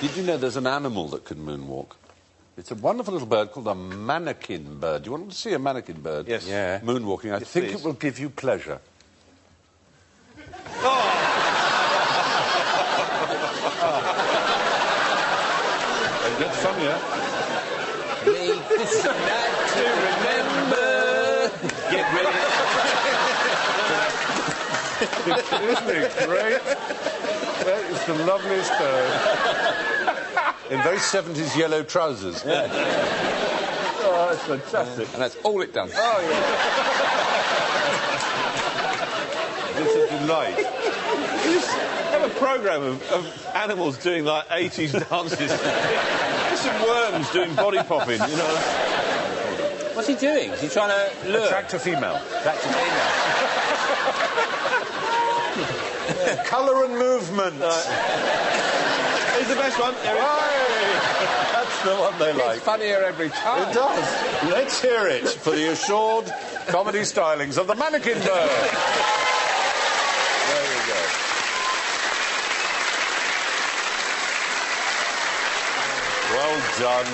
Did you know there's an animal that can moonwalk? It's a wonderful little bird called a Manakin bird. Do you want to see a Manakin bird? Yes. Yeah. Moonwalking. I think please. it will give you pleasure. It gets funnier. Make this a night to remember. Get ready. Isn't it great? That is the loveliest bird. In very 70s yellow trousers. Yeah. Oh, that's fantastic. And that's all it does. Oh, yeah. It's a delight. You just have a programme of animals doing, like, 80s dances. There's some worms doing body popping, you know. What's he doing? Is he trying to lure? Attract a female. Attract a female. Colour and movement. Here's the best one. That's the one they like. It's funnier every time. It does. Let's hear it for the assured comedy stylings of the Mannequin bird. There you go. Well done.